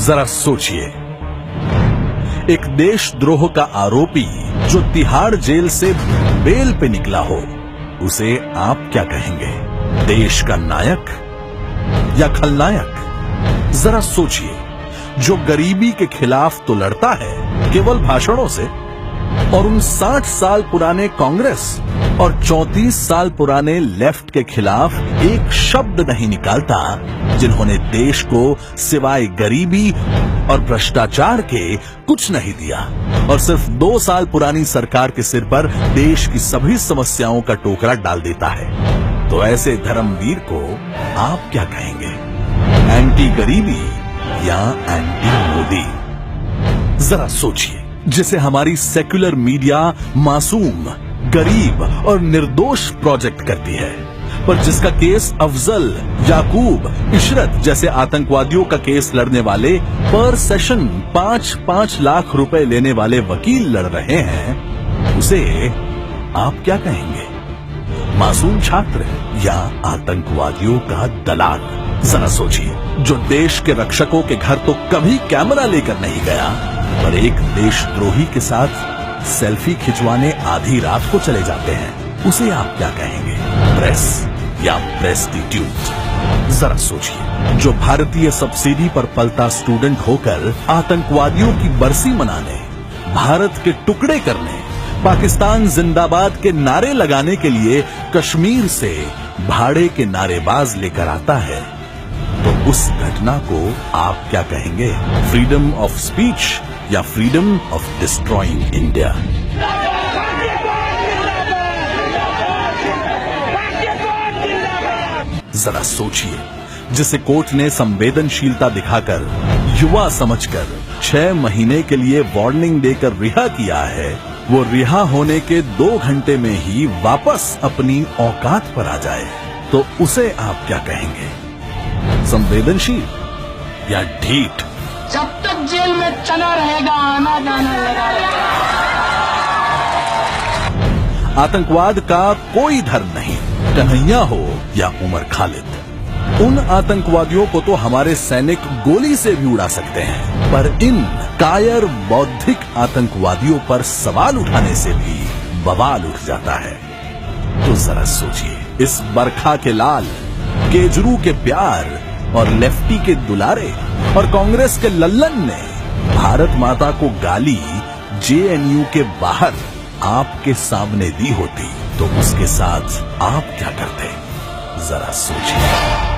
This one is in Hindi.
जरा सोचिए, एक देशद्रोह का आरोपी जो तिहाड़ जेल से बेल पे निकला हो, उसे आप क्या कहेंगे? देश का नायक या खलनायक? जरा सोचिए, जो गरीबी के खिलाफ तो लड़ता है केवल भाषणों से, और उन 60 साल पुराने कांग्रेस और 34 साल पुराने लेफ्ट के खिलाफ एक शब्द नहीं निकालता, जिन्होंने देश को सिवाय गरीबी और भ्रष्टाचार के कुछ नहीं दिया, और सिर्फ 2 साल पुरानी सरकार के सिर पर देश की सभी समस्याओं का टोकरा डाल देता है। तो ऐसे धर्मवीर को आप क्या कहेंगे? एंटी गरीबी या एंटी मोदी? जरा सोचिए, जिसे हमारी सेक्युलर मीडिया मासूम, गरीब और निर्दोष प्रोजेक्ट करती है, पर जिसका केस अफजल, याकूब, इशरत जैसे आतंकवादियों का केस लड़ने वाले पर सेशन 5-5 लाख रुपए लेने वाले वकील लड़ रहे हैं, उसे आप क्या कहेंगे? मासूम छात्र या आतंकवादियों का दलाल? जरा सोचिए, जो देश के रक्षकों के घर तो कभी कैमरा लेकर नहीं गया, पर एक देशद्रोही के साथ सेल्फी खिंचवाने आधी रात को चले जाते हैं, उसे आप क्या कहेंगे? प्रेस या प्रेस्टिट्यूट? जरा सोचिए, जो भारतीय सब्सिडी पर पलता स्टूडेंट होकर आतंकवादियों की बरसी मनाने, भारत के टुकड़े करने, पाकिस्तान जिंदाबाद के नारे लगाने के लिए कश्मीर से भाड़े के नारेबाज लेकर आता है, तो उस घटना को आप क्या कहेंगे? फ्रीडम ऑफ स्पीच या फ्रीडम ऑफ डिस्ट्रॉइंग इंडिया? जरा सोचिए, जिसे कोर्ट ने संवेदनशीलता दिखाकर, युवा समझकर 6 महीने के लिए वार्निंग देकर रिहा किया है, वो रिहा होने के 2 घंटे में ही वापस अपनी औकात पर आ जाए, तो उसे आप क्या कहेंगे? संवेदनशील या ढीठ? जब तक जेल में चना रहेगा, आना जाना लगा रहेगा। आतंकवाद का कोई धर्म नहीं, कन्हैया हो या उमर खालिद। उन आतंकवादियों को तो हमारे सैनिक गोली से भी उड़ा सकते हैं, पर इन कायर बौद्धिक आतंकवादियों पर सवाल उठाने से भी बवाल उठ जाता है। तो जरा सोचिए, इस बरखा के लाल, केजरू के प्यार और लेफ्टी के दुलारे और कांग्रेस के लल्लन ने भारत माता को गाली जेएनयू के बाहर आपके सामने दी होती, तो उसके साथ आप क्या करते? जरा सोचिए।